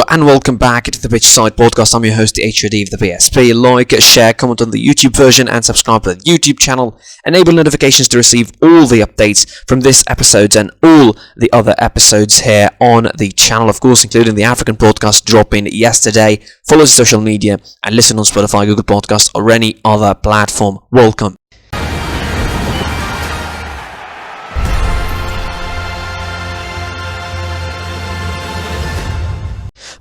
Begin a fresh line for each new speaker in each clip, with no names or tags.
Hello and welcome back to the Pitchside Podcast. I'm your host, the HOD of the PSP. Like, share, comment on the YouTube version and subscribe to the YouTube channel. Enable notifications to receive all the updates from this episode and all the other episodes here on the channel, of course, including the African podcast dropping yesterday. Follow us on social media and listen on Spotify, Google Podcasts or any other platform. Welcome.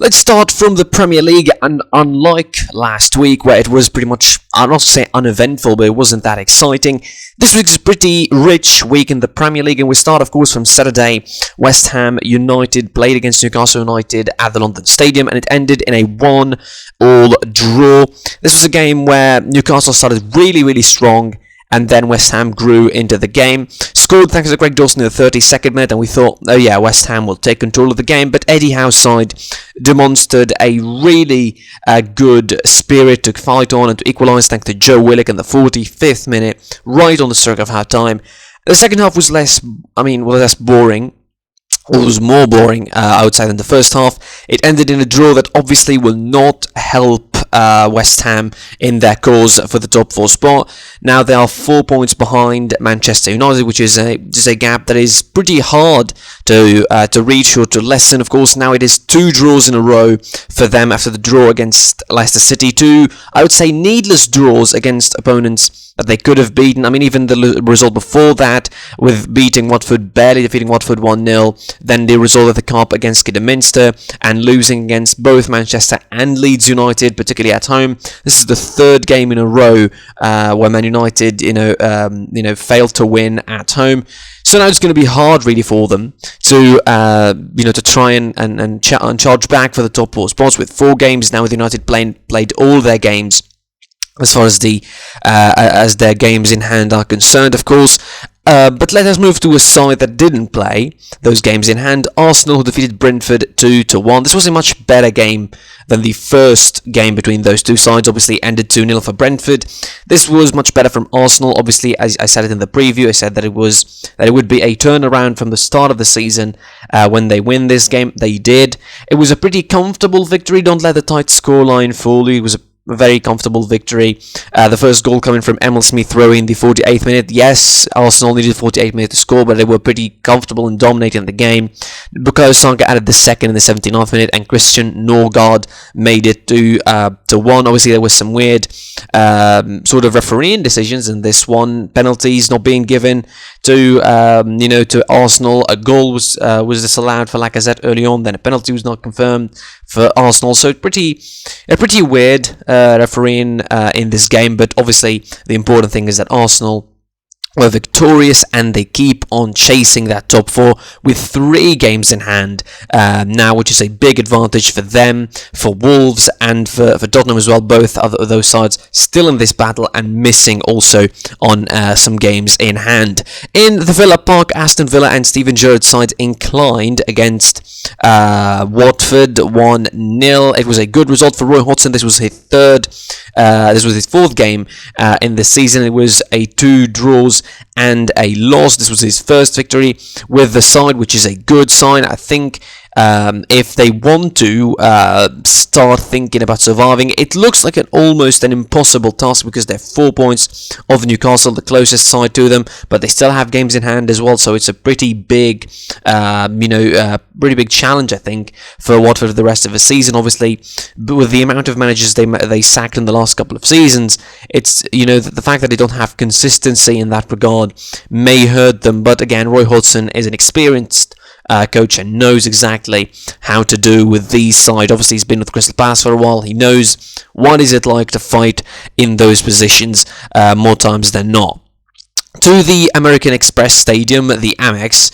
Let's start from the Premier League, and unlike last week where it was pretty much, I'll not say uneventful, but it wasn't that exciting, this week's a pretty rich week in the Premier League, and we start of course from Saturday. West Ham United played against Newcastle United at the London Stadium, and it ended in a 1-1 draw. This was a game where Newcastle started really strong, and then West Ham grew into the game. Scored thanks to Greg Dawson in the 32nd minute, and we thought, oh yeah, West Ham will take control of the game. But Eddie Howe's side demonstrated a really good spirit to fight on and to equalise thanks to Joe Willock in the 45th minute, right on the stroke of half time. The second half was less boring. It was more boring, I would say, than the first half. It ended in a draw that obviously will not help West Ham in their cause for the top 4 spot. Now they are 4 points behind Manchester United, which is a gap that is pretty hard to reach or to lessen. Of course, now it is 2 draws in a row for them after the draw against Leicester City. 2, I would say, needless draws against opponents that they could have beaten. I mean, even the result before that, with beating Watford, barely defeating Watford 1-0, then the result of the Cup against Kidderminster, and losing against both Manchester and Leeds United, particularly at home. This is the 3rd game in a row where Man United, failed to win at home. So now it's going to be hard, really, for them to try and charge back for the top 4 spots. With 4 games now, with United played all their games as far as as their games in hand are concerned, of course. But let us move to a side that didn't play those games in hand. Arsenal, who defeated Brentford 2-1. This was a much better game than the first game between those two sides. Obviously ended 2-0 for Brentford. This was much better from Arsenal. Obviously, as I said it in the preview, I said that it would be a turnaround from the start of the season when they win this game. They did. It was a pretty comfortable victory. Don't let the tight scoreline fool you. It was a very comfortable victory. The first goal coming from Emil Smith-Rowe in the 48th minute. Yes, Arsenal needed 48 minutes to score, but they were pretty comfortable in dominating the game. Bukayo Saka added the second in the 79th minute, and Christian Norgard made it to 1. Obviously, there was some weird sort of refereeing decisions in this one. Penalties not being given to Arsenal. A goal was disallowed for Lacazette early on. Then a penalty was not confirmed for Arsenal. So pretty weird refereeing in this game. But obviously, the important thing is that Arsenal were victorious, and they keep on chasing that top 4 with 3 games in hand now, which is a big advantage for them, for Wolves, and for Tottenham as well. Both of those sides still in this battle and missing also on some games in hand. In the Villa Park, Aston Villa and Steven Gerrard's side inclined against Watford 1-0. It was a good result for Roy Hodgson. This was his 4th game in the season. It was a 2 draws and a loss. This was his first victory with the side, which is a good sign. I think if they want to start thinking about surviving, it looks like almost an impossible task, because they're 4 points of Newcastle, the closest side to them, but they still have games in hand as well. So it's a pretty big, pretty big challenge, I think, for Watford for the rest of the season. Obviously, with the amount of managers they sacked in the last couple of seasons, it's the fact that they don't have consistency in that regard may hurt them. But again, Roy Hodgson is an experienced coach and knows exactly how to do with these side. Obviously, he's been with Crystal Palace for a while. He knows what is it like to fight in those positions more times than not. To the American Express Stadium, the Amex,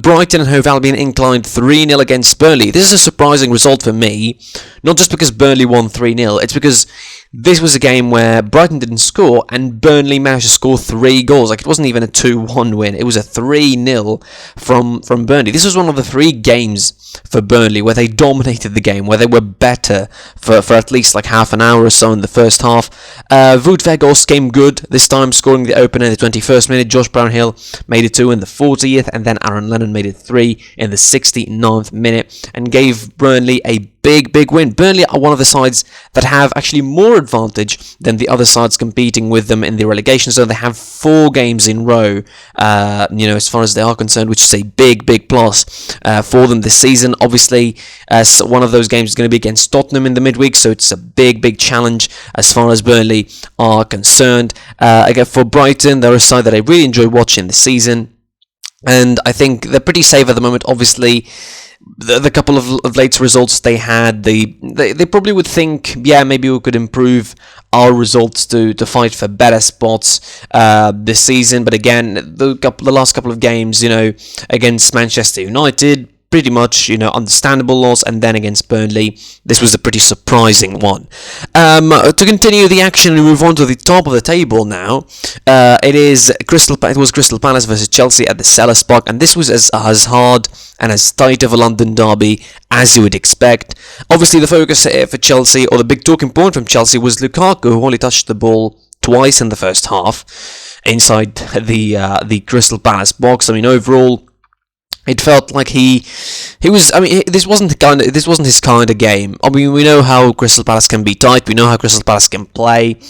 Brighton and Hove Albion inclined 3-0 against Burnley. This is a surprising result for me, not just because Burnley won 3-0, it's because this was a game where Brighton didn't score and Burnley managed to score 3 goals. Like, it wasn't even a 2-1 win, it was a 3-0 from Burnley. This was one of the 3 games for Burnley where they dominated the game, where they were better for at least like half an hour or so in the first half. Wout Weghorst came good this time, scoring the opener in the 21st minute. Josh Brownhill made it 2 in the 40th, and then Aaron Lennon made it 3 in the 69th minute and gave Burnley a big win. Burnley are one of the sides that have actually more advantage than the other sides competing with them in the relegation zone. They have 4 games in row, as far as they are concerned, which is a big plus for them this season. Obviously, one of those games is going to be against Tottenham in the midweek, so it's a big challenge as far as Burnley are concerned. Again, for Brighton, they're a side that I really enjoy watching this season, and I think they're pretty safe at the moment. Obviously, the couple of late results they had, they probably would think, yeah, maybe we could improve our results to fight for better spots this season. But again, the last couple of games, against Manchester United, pretty much, understandable loss, and then against Burnley, this was a pretty surprising one. To continue the action and move on to the top of the table now, it was Crystal Palace versus Chelsea at the Selhurst Park, and this was as hard and as tight of a London derby as you would expect. Obviously, the focus for Chelsea, or the big talking point from Chelsea, was Lukaku, who only touched the ball twice in the first half inside the Crystal Palace box. I mean, overall, it felt like he was. I mean, this wasn't his kind of game. I mean, we know how Crystal Palace can be tight. We know how Crystal Palace can play.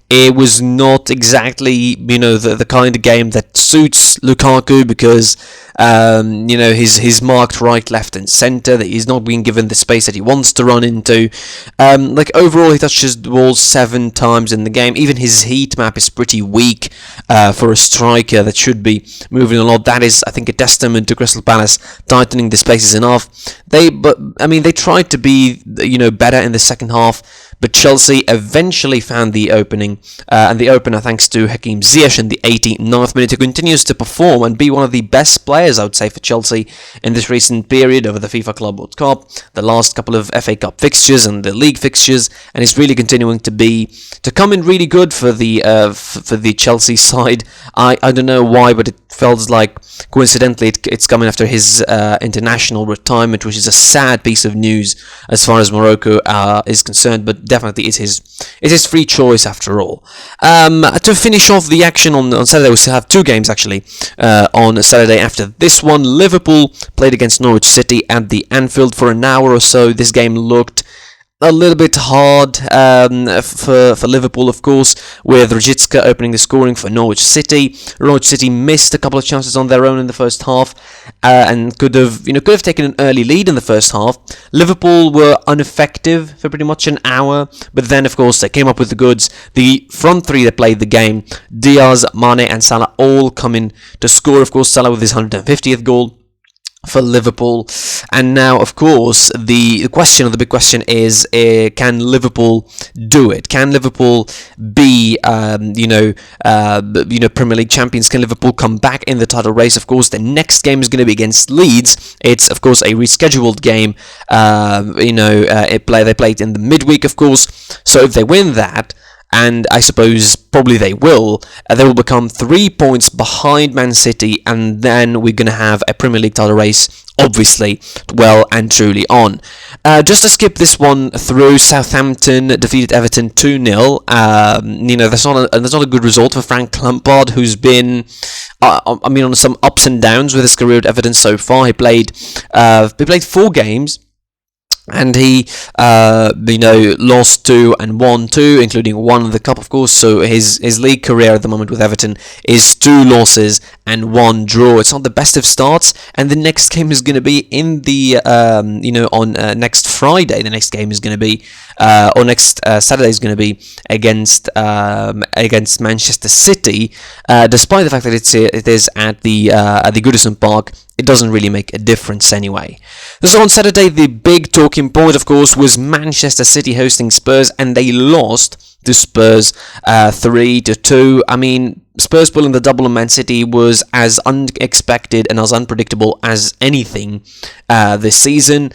It was not exactly, the kind of game that suits Lukaku, because, he's marked right, left, and centre. That he's not being given the space that he wants to run into. Overall, he touches the ball 7 times in the game. Even his heat map is pretty weak for a striker that should be moving a lot. That is, I think, a testament to Crystal Palace tightening the spaces enough. They tried to be, better in the second half, but Chelsea eventually found the opening, and the opener thanks to Hakim Ziyech in the 89th minute, who continues to perform and be one of the best players, I would say, for Chelsea in this recent period over the FIFA Club World Cup, the last couple of FA Cup fixtures and the league fixtures, and is really continuing to come in really good for the Chelsea side. I don't know why, but it feels like coincidentally it's coming after his international retirement, which is a sad piece of news as far as Morocco is concerned, but definitely it is his free choice after all. To finish off the action on Saturday, we still have 2 games actually on Saturday after this one. Liverpool played against Norwich City at the Anfield for an hour or so. This game looked a little bit hard for Liverpool, of course, with Rajitska opening the scoring for Norwich City. Norwich City missed a couple of chances on their own in the first half, and could have taken an early lead in the first half. Liverpool were ineffective for pretty much an hour, but then, of course, they came up with the goods. The front 3 that played the game, Diaz, Mane, and Salah, all coming to score. Of course, Salah with his 150th goal for Liverpool. And now, of course, the big question is, can Liverpool do it? Can Liverpool be Premier League champions? Can Liverpool come back in the title race? Of course, the next game is going to be against Leeds. It's, of course, a rescheduled game. They played in the midweek, of course, so if they win that, and I suppose probably they will become 3 points behind Man City, and then we're going to have a Premier League title race, obviously, well and truly on. Just to skip this one through, Southampton defeated Everton 2-0. That's not a good result for Frank Lampard, who's been, on some ups and downs with his career at Everton so far. He played 4 games. And he, lost 2 and won 2, including one in the cup, of course. So his league career at the moment with Everton is 2 losses and 1 draw. It's not the best of starts. And the next game is going to be in the, on next Friday. The next game is going to be, or next Saturday is going to be against Manchester City. Despite the fact that it is at the Goodison Park, it doesn't really make a difference anyway. So on Saturday, the big talking point, of course, was Manchester City hosting Spurs, and they lost to Spurs 3-2. I mean, Spurs pulling the double on Man City was as unexpected and as unpredictable as anything this season.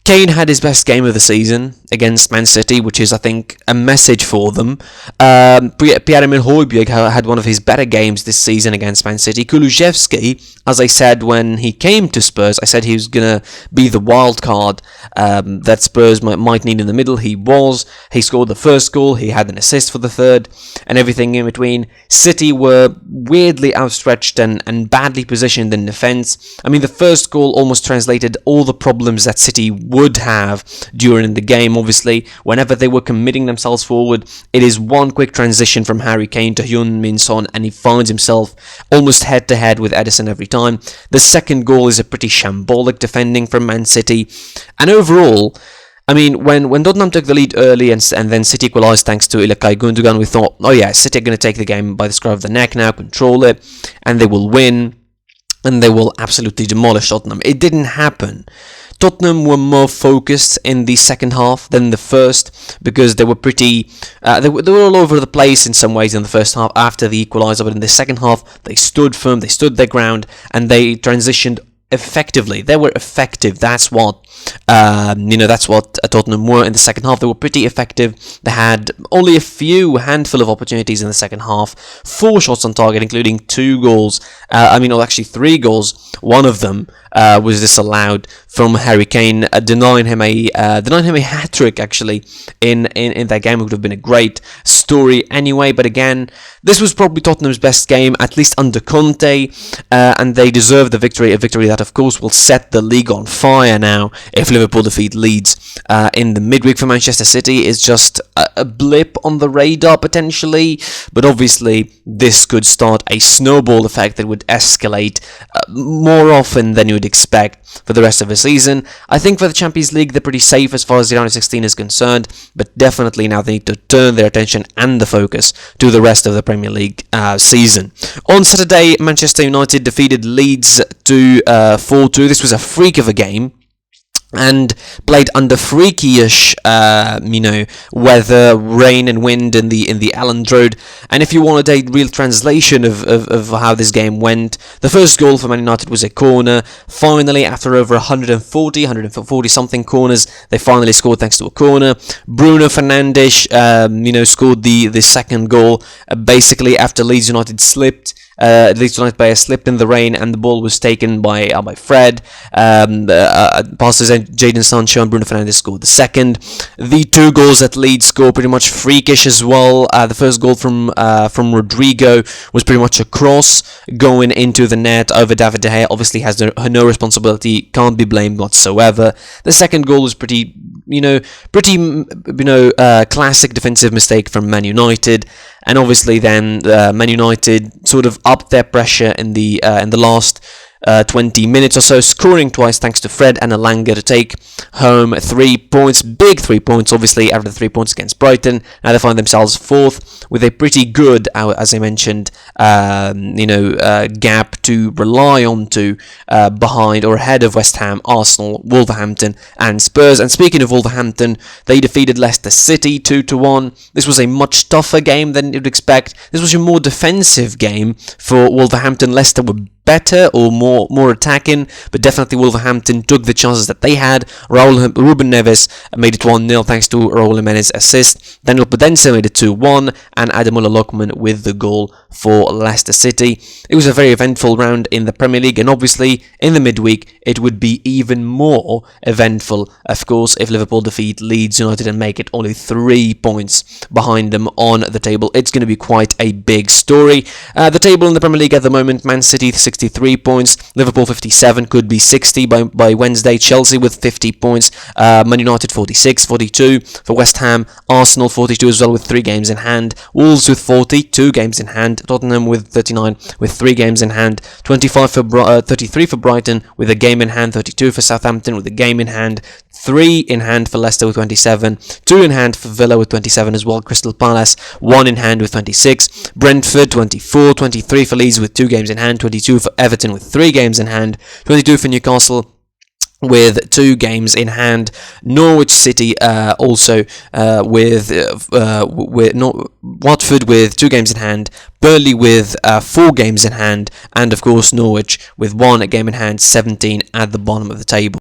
Kane had his best game of the season against Man City, which is, I think, a message for them. Pierre-Emile Højbjerg had one of his better games this season against Man City. Kulusevski, as I said when he came to Spurs, I said he was going to be the wild card that Spurs might need in the middle. He was. He scored the first goal. He had an assist for the third, and everything in between. City were weirdly outstretched and badly positioned in defence. I mean, the first goal almost translated all the problems that City would have during the game. Obviously, whenever they were committing themselves forward, it is one quick transition from Harry Kane to Heung-min Son, and he finds himself almost head-to-head with Ederson every time. The second goal is a pretty shambolic defending from Man City, and overall, I mean, when Tottenham took the lead early and then City equalised thanks to İlkay Gundogan, we thought, oh yeah, City are going to take the game by the scruff of the neck now, control it, and they will win, and they will absolutely demolish Tottenham. It didn't happen. Tottenham were more focused in the second half than the first, because they were pretty, they were all over the place in some ways in the first half after the equaliser, but in the second half they stood firm, they stood their ground, and they transitioned effectively. They were effective. That's what that's what Tottenham were in the second half. They were pretty effective. They had only a handful of opportunities in the second half. 4 shots on target, including 2 goals. Actually 3 goals. One of them was disallowed from Harry Kane, denying him a hat trick. Actually, in that game, it would have been a great story anyway. But again, this was probably Tottenham's best game, at least under Conte, and they deserve the victory. A victory that, of course, will set the league on fire now. If Liverpool defeat Leeds in the midweek for Manchester City, is just a blip on the radar potentially, but obviously this could start a snowball effect that would escalate more often than you would expect for the rest of the season. I think for the Champions League they're pretty safe as far as the round of 16 is concerned, but definitely now they need to turn their attention and the focus to the rest of the Premier League season. On Saturday, Manchester United defeated Leeds to 4-2. This was a freak of a game, and played under freaky-ish, weather, rain and wind in the Elland Road. And if you wanted a real translation of how this game went, the first goal for Man United was a corner. Finally, after over 140 something corners, they finally scored thanks to a corner. Bruno Fernandes, scored the second goal, basically after Leeds United slipped. Leeds United player slipped in the rain, and the ball was taken by Fred. Passes Jadon Sancho, and Bruno Fernandes scored the second. The 2 goals that Leeds scored pretty much freakish as well. The first goal from Rodrigo was pretty much a cross going into the net over David De Gea. Obviously has no responsibility, can't be blamed whatsoever. The second goal was pretty classic defensive mistake from Man United. And obviously then Man United sort of upped their pressure in the last 20 minutes or so, scoring twice thanks to Fred and Elanga to take home 3 points. Big 3 points, obviously, after the 3 points against Brighton. Now they find themselves 4th with a pretty good, as I mentioned, gap to rely on to behind or ahead of West Ham, Arsenal, Wolverhampton and Spurs. And speaking of Wolverhampton, they defeated Leicester City 2-1. This was a much tougher game than you'd expect. This was a more defensive game for Wolverhampton. Leicester were better or more attacking, but definitely Wolverhampton took the chances that they had. Ruben Neves made it 1-0 thanks to Raul Jimenez's assist. Daniel Podence made it 2-1, and Ademola Lookman with the goal for Leicester City. It was a very eventful round in the Premier League, and obviously in the midweek it would be even more eventful, of course, if Liverpool defeat Leeds United and make it only 3 points behind them on the table. It's going to be quite a big story. The table in the Premier League at the moment: Man City 63 points, Liverpool 57, could be 60 by Wednesday, Chelsea with 50 points, Man United 46, 42 for West Ham, Arsenal 42 as well with 3 games in hand, Wolves with 40, 2 games in hand, Tottenham with 39 with 3 games in hand, 33 for Brighton with a game in hand, 32 for Southampton with a game in hand, 3 in hand for Leicester with 27, 2 in hand for Villa with 27 as well, Crystal Palace 1 in hand with 26, Brentford 24, 23 for Leeds with 2 games in hand, 22 for Everton with 3 games in hand, 22 for Newcastle with 2 games in hand, Norwich City also with Watford with 2 games in hand, Burnley with 4 games in hand, and of course Norwich with 1 game in hand, 17 at the bottom of the table.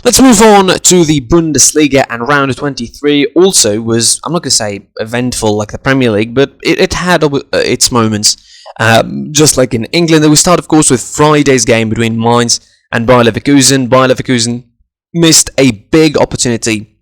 Let's move on to the Bundesliga, and round 23 also was, I'm not going to say eventful like the Premier League, but it had its moments. Just like in England, we start, of course, with Friday's game between Mainz and Bayer Leverkusen. Bayer Leverkusen missed a big opportunity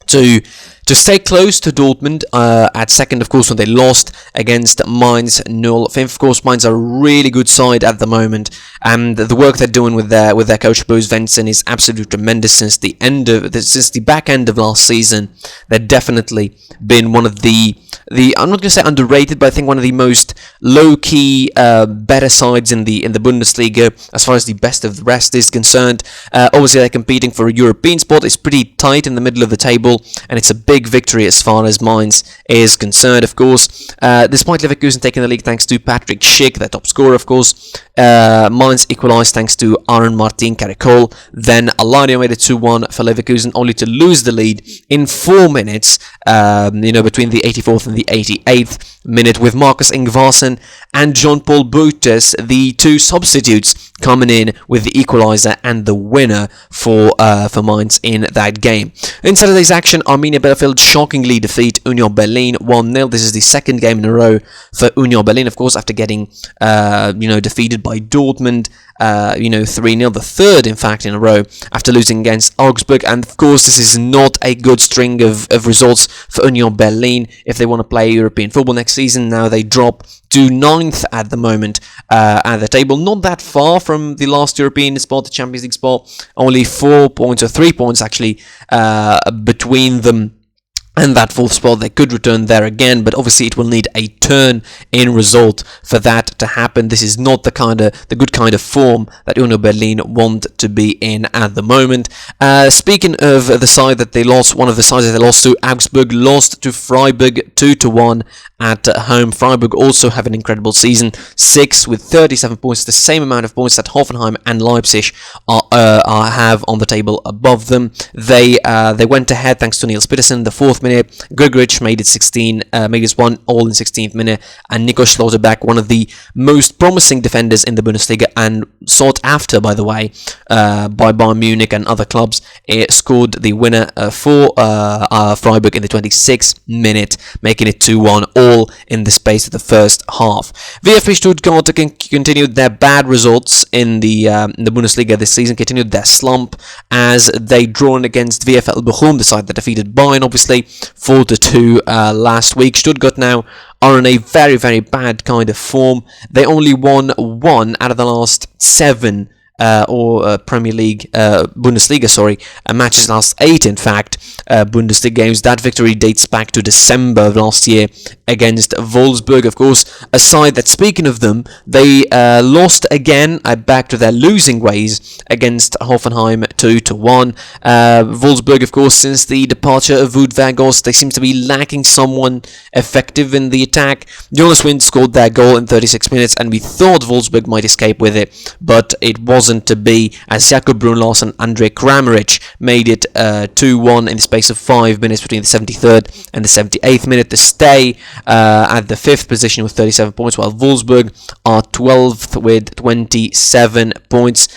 to stay close to Dortmund at second, of course, when they lost against Mainz 0-5. Of course, Mainz are a really good side at the moment, and the work they're doing with their coach Bo Svensson is absolutely tremendous. Since the back end of last season, they've definitely been one of the I'm not going to say underrated, but I think one of the most low-key, better sides in the Bundesliga as far as the best of the rest is concerned. Obviously, they're competing for a European spot. It's pretty tight in the middle of the table, and it's a big victory as far as Mainz is concerned, of course. Despite Leverkusen taking the league thanks to Patrick Schick, their top scorer, of course, Mainz equalised thanks to Aaron Martin Caricol. Then Alario made it 2-1 for Leverkusen, only to lose the lead in 4 minutes, between the 84th and the 88th minute, with Marcus Ingvarsen and Jean-Paul Boutes, the two substitutes, coming in with the equaliser and the winner for Mainz in that game. In Saturday's action, Arminia Bielefeld shockingly defeat Union Berlin 1-0. This is the second game in a row for Union Berlin, of course, after getting defeated by Dortmund 3-0, the third in fact in a row after losing against Augsburg. And of course, this is not a good string of results for Union Berlin if they want to play European football next season. Now they drop to 9th at the moment at the table, not that far from the last European spot, the Champions League spot, only 4 points or 3 points actually between them and that 4th spot. They could return there again, but obviously it will need a turn in result for that to happen. This is not the good kind of form that Union Berlin want to be in at the moment. Speaking of the side that they lost, one of the sides that they lost to, Augsburg lost to Freiburg 2-1 at home. Freiburg also have an incredible season, 6th with 37 points, the same amount of points that Hoffenheim and Leipzig have on the table above them. They went ahead thanks to Niels Petersen, the 4th minute. Grigorich made it 1-all in 16th minute, and Nico Schlotterbeck, one of the most promising defenders in the Bundesliga and sought after, by the way, by Bayern Munich and other clubs, scored the winner for Freiburg in the 26th minute, making it 2-1, all in the space of the first half. VfB Stuttgart continued their bad results in the Bundesliga this season, continued their slump as they drawn against VfL Bochum, the side that defeated Bayern, obviously, 4-2 last week. Stuttgart now are in a very, very bad kind of form. They only won 1 out of the last 7 Premier League, Bundesliga, matches, last 8 in fact, Bundesliga games. That victory dates back to December of last year against Wolfsburg, of course, a side that, speaking of them, they lost again, back to their losing ways against Hoffenheim 2-1. Wolfsburg, of course, since the departure of Wout Weghorst, they seem to be lacking someone effective in the attack. Jonas Wind scored their goal in 36 minutes, and we thought Wolfsburg might escape with it, but it wasn't to be, as Jakob Brunlaus and Andrej Kramaric made it 2-1 in the space of 5 minutes between the 73rd and the 78th minute to stay at the 5th position with 37 points, while Wolfsburg are 12th with 27 points.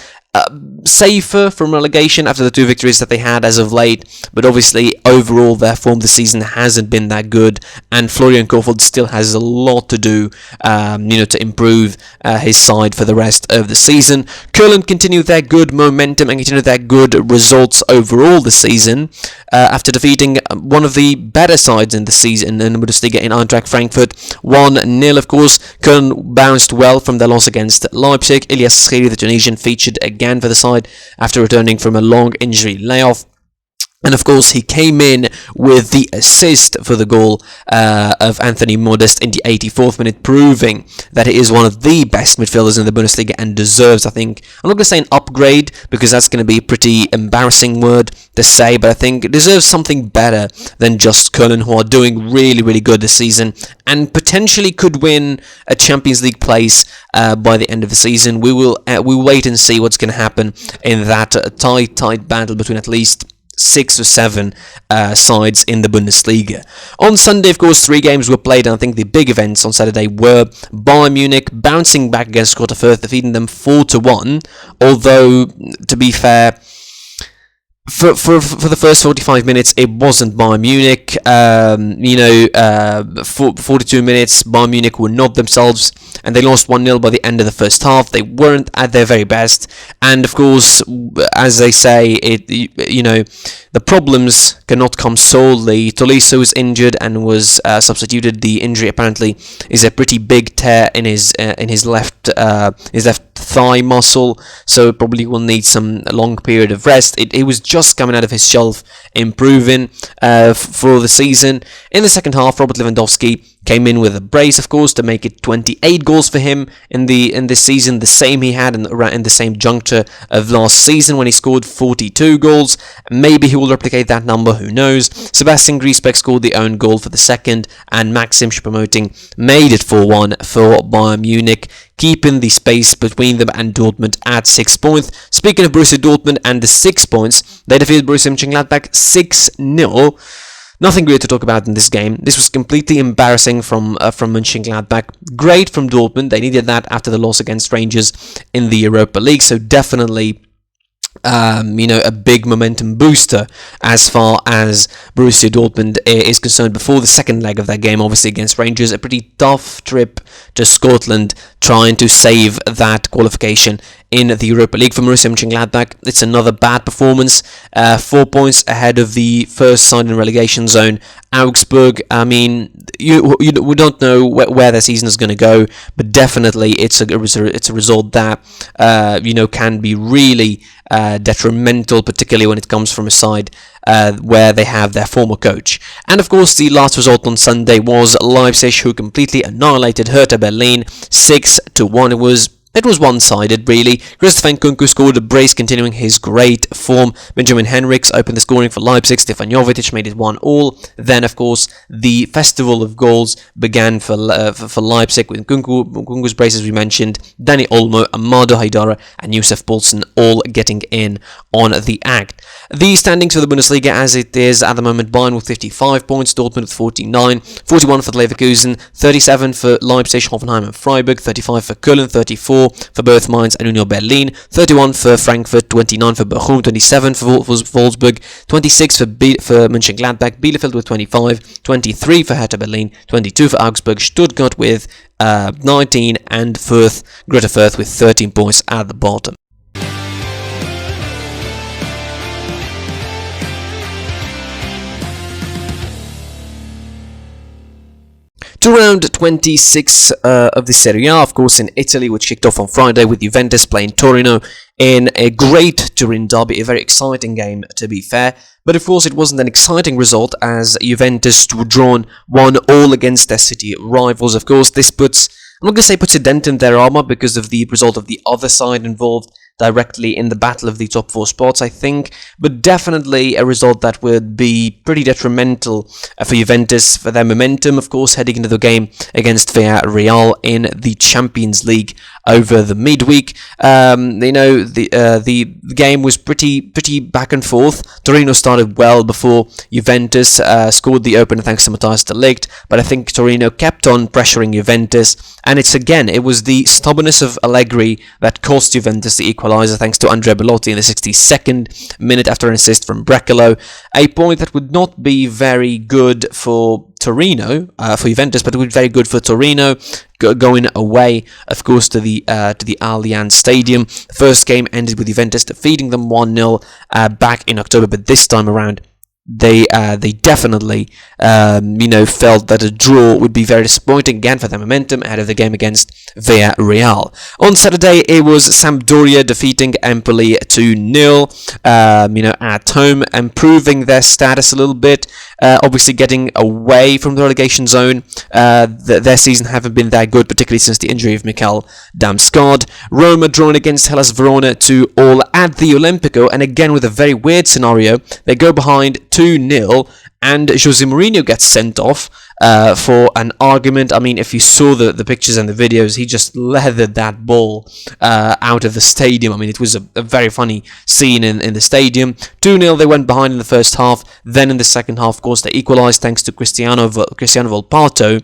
Safer from relegation after the 2 victories that they had as of late, but obviously overall their form this season hasn't been that good, and Florian Kohfeldt still has a lot to do to improve his side for the rest of the season. Köln continued their good momentum and continued their good results overall this season after defeating one of the better sides in the season in the Bundesliga in Eintracht Frankfurt 1-0. Of course, Köln bounced well from their loss against Leipzig. Ilyas Schiri, the Tunisian, featured again for the side after returning from a long injury layoff. And of course, he came in with the assist for the goal of Anthony Modest in the 84th minute, proving that he is one of the best midfielders in the Bundesliga and deserves, I think, I'm not going to say an upgrade, because that's going to be a pretty embarrassing word to say, but I think it deserves something better than just Köln, who are doing really, really good this season and potentially could win a Champions League place by the end of the season. We'll wait and see what's going to happen in that tight battle between at least 6 or 7 sides in the Bundesliga. On Sunday, of course, 3 games were played, and I think the big events on Saturday were Bayern Munich bouncing back against Schalke, defeating them 4-1, although, to be fair, For the first 45 minutes, it wasn't Bayern Munich. 42 minutes, Bayern Munich were not themselves, and they lost 1-0 by the end of the first half. They weren't at their very best, and of course, as they say, the problems cannot come solely. Tolisso was injured and was substituted. The injury apparently is a pretty big tear in his left thigh muscle, so probably will need some long period of rest. It was just coming out of his shelf, improving for the season. In the second half, Robert Lewandowski came in with a brace, of course, to make it 28 goals for him in this season, the same he had in the same juncture of last season when he scored 42 goals. Maybe he will replicate that number, who knows. Sebastian Griesbeck scored the own goal for the second, and Maxim Choupo-Moting made it 4-1 for Bayern Munich, keeping the space between them and Dortmund at 6 points. Speaking of Borussia Dortmund and the 6 points, they defeated Borussia Mönchengladbach 6-0. Nothing great to talk about in this game. This was completely embarrassing from Mönchengladbach. Great from Dortmund. They needed that after the loss against Rangers in the Europa League. So definitely, a big momentum booster as far as Borussia Dortmund is concerned before the second leg of that game, obviously against Rangers. A pretty tough trip to Scotland, trying to save that qualification in the Europa League. For Borussia Mönchengladbach, it's another bad performance. 4 points ahead of the first side in relegation zone, Augsburg. I mean, we don't know where their season is going to go, but definitely it's a result that can be really detrimental, particularly when it comes from a side where they have their former coach. And of course, the last result on Sunday was Leipzig, who completely annihilated Hertha Berlin 6-1. It was one-sided, really. Christopher Nkunku scored a brace, continuing his great form. Benjamin Henrichs opened the scoring for Leipzig. Stefan Jovetic made it 1-1. Then, of course, the festival of goals began for Leipzig with Nkunku's brace, as we mentioned. Dani Olmo, Amado Haidara, and Youssef Poulsen all getting in on the act. The standings for the Bundesliga as it is at the moment: Bayern with 55 points, Dortmund with 49, 41 for Leverkusen, 37 for Leipzig, Hoffenheim and Freiburg, 35 for Köln, 34 for both Mainz and Union Berlin, 31 for Frankfurt, 29 for Bochum, 27 for Wolfsburg, 26 for Mönchengladbach, Bielefeld with 25, 23 for Hertha Berlin, 22 for Augsburg, Stuttgart with 19, and Greuther Fürth with 13 points at the bottom. To round 26 of the Serie A, of course, in Italy, which kicked off on Friday with Juventus playing Torino in a great Turin derby, a very exciting game, to be fair. But of course, it wasn't an exciting result as Juventus were drawn 1-1 against their city rivals. Of course, this puts a dent in their armour because of the result of the other side involved directly in the battle of the top 4 spots, I think, but definitely a result that would be pretty detrimental for Juventus, for their momentum, of course, heading into the game against Villarreal in the Champions League over the midweek. The game was pretty back and forth. Torino started well before Juventus scored the opener thanks to Matthias de Ligt, but I think Torino kept on pressuring Juventus, and it was the stubbornness of Allegri that cost Juventus the equaliser thanks to Andrea Belotti in the 62nd minute after an assist from Brecalo. A point that would not be very good for Torino, for Juventus, but it would be very good for Torino going away, of course, to the Allianz Stadium. The first game ended with Juventus defeating them 1-0 back in October, but this time around they definitely felt that a draw would be very disappointing again for their momentum ahead of the game against Villarreal. On Saturday, it was Sampdoria defeating Empoli 2-0 at home, improving their status a little bit, obviously getting away from the relegation zone. Their season haven't been that good, particularly since the injury of Mikel Damsgaard. Roma drawn against Hellas Verona 2-2 at the Olimpico, and again with a very weird scenario. They go behind 2-0 and Jose Mourinho gets sent off for an argument. I mean, if you saw the pictures and the videos, he just leathered that ball out of the stadium. I mean, it was a very funny scene in the stadium. 2-0 they went behind in the first half. Then in the second half, of course, they equalised thanks to Cristiano Volpato.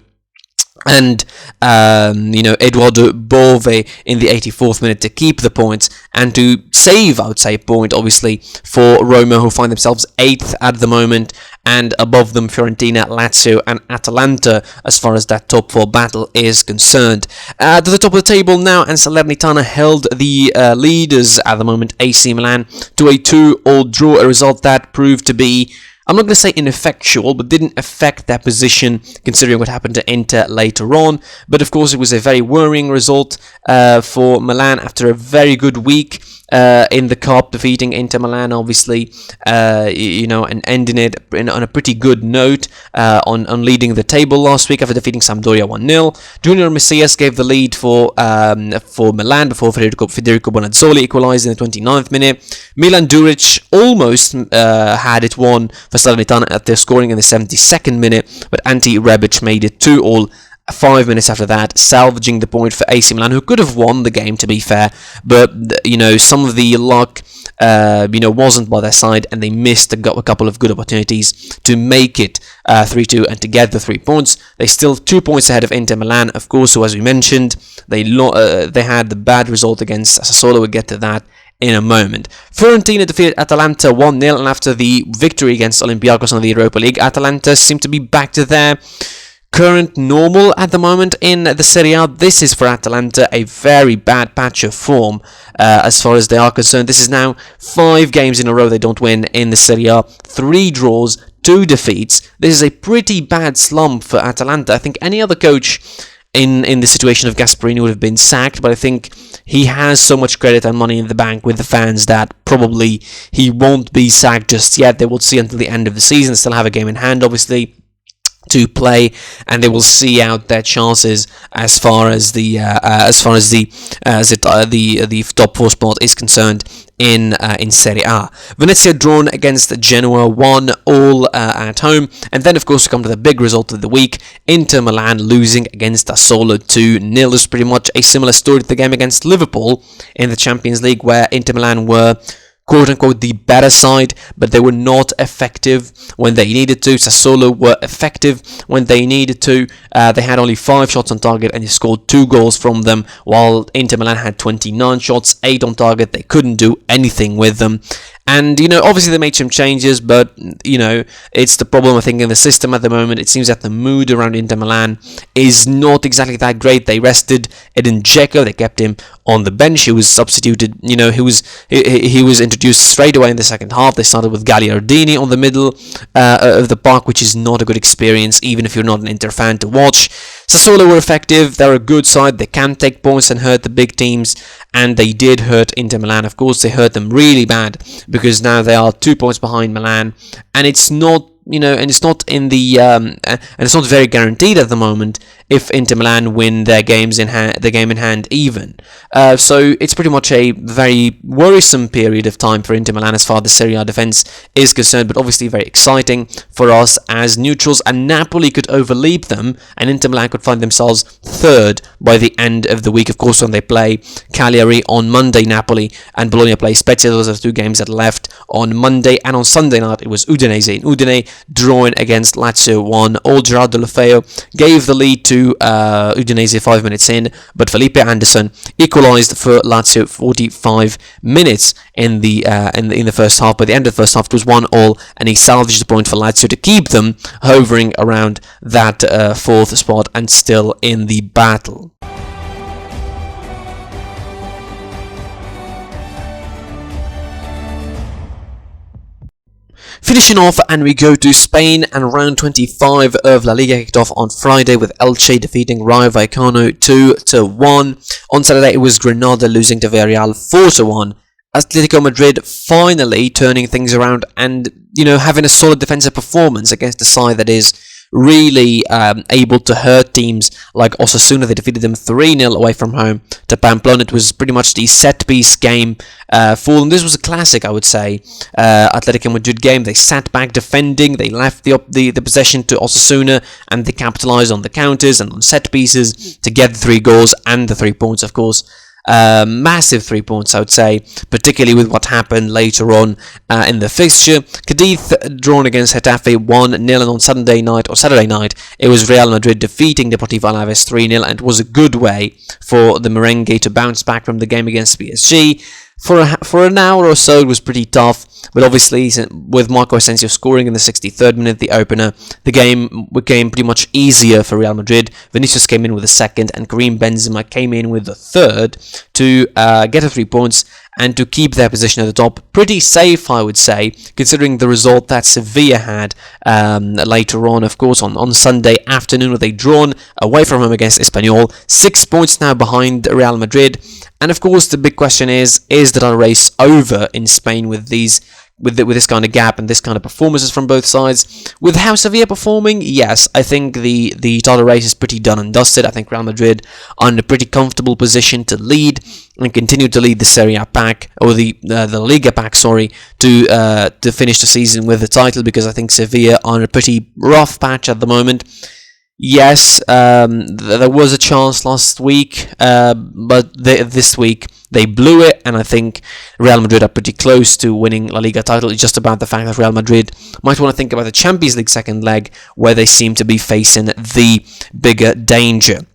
and Eduardo Bove in the 84th minute to keep the points and to save, I would say, a point, obviously, for Roma, who find themselves 8th at the moment, and above them Fiorentina, Lazio and Atalanta as far as that top 4 battle is concerned. To the top of the table now, and Salernitana held the leaders at the moment, AC Milan, to a 2-all draw, a result that proved to be, I'm not going to say ineffectual, but didn't affect their position considering what happened to Inter later on. But of course, it was a very worrying result for Milan after a very good week in the cup, defeating Inter Milan, obviously, and ending it on a pretty good note on leading the table last week after defeating Sampdoria 1-0. Junior Messias gave the lead for Milan before Federico Bonazzoli equalised in the 29th minute. Milan Duric almost had it won for Salernitana at their scoring in the 72nd minute, but Ante Rebic made it 2-all 5 minutes after that, salvaging the point for AC Milan, who could have won the game, to be fair, but some of the luck wasn't by their side, and they missed a couple of good opportunities to make it 3-2 and to get the 3 points. They still 2 points ahead of Inter Milan, of course, so as we mentioned, they had the bad result against Sassuolo. We'll get to that in a moment. Fiorentina defeated Atalanta 1-0, and after the victory against Olympiacos in the Europa League, Atalanta seem to be back to their current normal at the moment in the Serie A. This is for Atalanta a very bad patch of form as far as they are concerned. This is now 5 games in a row they don't win in the Serie A, 3 draws, 2 defeats. This is a pretty bad slump for Atalanta. I think any other coach in the situation of Gasperini would have been sacked, but I think he has so much credit and money in the bank with the fans that probably he won't be sacked just yet. They will see until the end of the season, still have a game in hand, obviously, to play, and they will see out their chances as far as the top 4 spot is concerned in Serie A. Venezia drawn against Genoa 1-all at home, and then of course we come to the big result of the week, Inter Milan losing against Sassuolo 2-0. It's pretty much a similar story to the game against Liverpool in the Champions League, where Inter Milan were quote-unquote the better side, but they were not effective when they needed to. Sassuolo were effective when they needed to. They had only 5 shots on target and they scored 2 goals from them, while Inter Milan had 29 shots, 8 on target. They couldn't do anything with them. And, obviously they made some changes, but, it's the problem, I think, in the system at the moment. It seems that the mood around Inter Milan is not exactly that great. They rested Edin Dzeko. They kept him on the bench. He was substituted, he was introduced straight away in the second half. They started with Gagliardini on the middle of the park, which is not a good experience, even if you're not an Inter fan, to watch. Sassuolo were effective. They're a good side. They can take points and hurt the big teams, and they did hurt Inter Milan. Of course, they hurt them really bad, because now they are 2 points behind Milan, and it's not, and it's not in the, and it's not very guaranteed at the moment if Inter Milan win their game in hand even. So it's pretty much a very worrisome period of time for Inter Milan as far as the Serie A defense is concerned, but obviously very exciting for us as neutrals, and Napoli could overleap them, and Inter Milan could find themselves 3rd by the end of the week. Of course, when they play Cagliari on Monday, Napoli and Bologna play Spezia. Those are the 2 games that left on Monday, and on Sunday night it was Udinese in Udine drawing against Lazio 1-all. Gerardo Lofeo gave the lead to Udinese 5 minutes in, but Felipe Anderson equalised for Lazio 45 minutes in the first half. By the end of the first half, it was 1-all, and he salvaged the point for Lazio to keep them hovering around that 4th spot and still in the battle. Finishing off, and we go to Spain, and round 25 of La Liga kicked off on Friday with Elche defeating Rayo Vallecano 2-1. On Saturday it was Granada losing to Villarreal 4-1. Atletico Madrid finally turning things around and, having a solid defensive performance against a side that is really able to hurt teams like Osasuna. They defeated them 3-0 away from home to Pamplona. It was pretty much the set-piece game for them. This was a classic, I would say, Atletico Madrid game. They sat back defending, they left the possession to Osasuna, and they capitalised on the counters and on set-pieces to get the 3 goals and the 3 points, of course. Massive 3 points, I would say, particularly with what happened later on in the fixture. Cadiz drawn against Getafe 1-0, and on Saturday night, it was Real Madrid defeating Deportivo Alaves 3-0, and it was a good way for the Merengue to bounce back from the game against PSG. For an hour or so, it was pretty tough, but obviously, with Marco Asensio scoring in the 63rd minute, the opener, the game became pretty much easier for Real Madrid. Vinicius came in with the second, and Karim Benzema came in with the third to get the 3 points and to keep their position at the top. Pretty safe, I would say, considering the result that Sevilla had later on, of course, on Sunday afternoon, where they drawn away from home against Espanyol. 6 points now behind Real Madrid. And of course, the big question is the race over in Spain with this kind of gap and this kind of performances from both sides? With how Sevilla performing, yes, I think the title race is pretty done and dusted. I think Real Madrid are in a pretty comfortable position to lead and continue to lead the Serie A pack, or the Liga pack, sorry, to finish the season with the title, because I think Sevilla are in a pretty rough patch at the moment. Yes, there was a chance last week, but this week they blew it, and I think Real Madrid are pretty close to winning La Liga title. It's just about the fact that Real Madrid might want to think about the Champions League second leg, where they seem to be facing the bigger danger.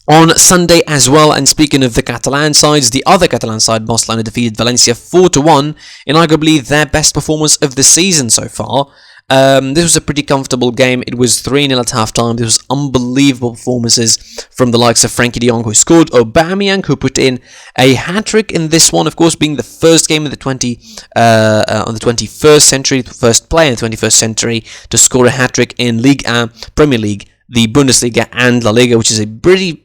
On Sunday as well, and speaking of the Catalan sides, the other Catalan side, Barcelona, defeated Valencia 4-1 in arguably their best performance of the season so far. This was a pretty comfortable game. It was 3-0 at halftime. This was unbelievable performances from the likes of Frankie de Jong, who scored, Aubameyang, who put in a hat-trick in this one, of course, being the first game in the 21st century, the first player in the 21st century to score a hat-trick in Ligue 1, Premier League, the Bundesliga and Laliga, which is a pretty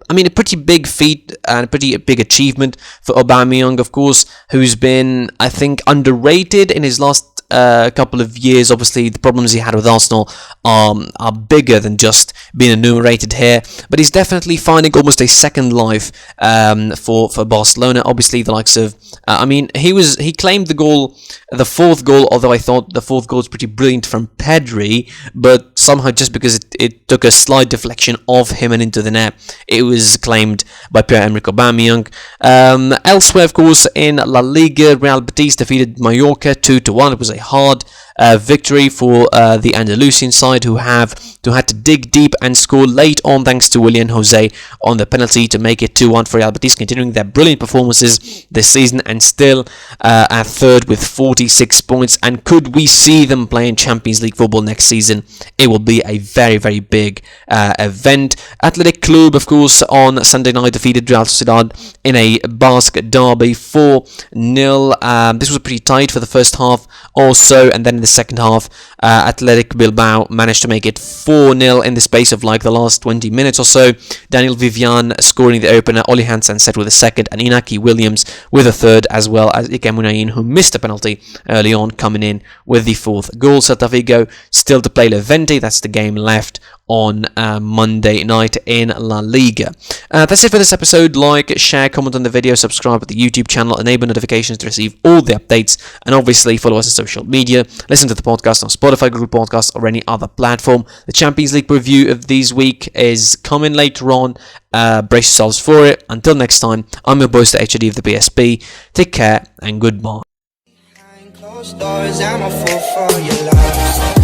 big feat and a pretty big achievement for Aubameyang, of course, who's been, I think, underrated in his last couple of years. Obviously, the problems he had with Arsenal are bigger than just being enumerated here, but he's definitely finding almost a second life for Barcelona. Obviously, the likes of he claimed the fourth goal, although I thought the fourth goal was pretty brilliant from Pedri, but somehow, just because it took a slight deflection of him and into the net, it was claimed by Pierre-Emerick Aubameyang. Elsewhere, of course, in La Liga, Real Betis defeated Mallorca 2-1. It was a hard victory for the Andalusian side, who had to dig deep and score late on, thanks to Willian Jose on the penalty, to make it 2-1 for Real Betis, continuing their brilliant performances this season and still at third with 46 points. And could we see them playing Champions League football next season? It will be a very, very big event. Athletic Club, of course, on Sunday night defeated Real Sociedad in a Basque derby 4-0. This was pretty tight for the first half or so, and then in the second half, Athletic Bilbao managed to make it 4-0 in the space of like the last 20 minutes or so. Daniel Vivian scoring the opener, Oli Hansen set with the second, and Inaki Williams with the third, as well as Ike Munayin, who missed a penalty early on, coming in with the fourth goal. Celta Vigo still to play Levante. That's the game left on Monday night in La Liga. That's it for this episode. Like, share, comment on the video, subscribe to the YouTube channel, enable notifications to receive all the updates, and obviously follow us on social media. Listen to the podcast on Spotify, Google Podcasts, or any other platform. The Champions League review of this week is coming later on. Brace yourselves for it. Until next time, I'm your boss, the HOD of the BSB. Take care and goodbye.
Behind closed doors, I'm a fool for your love.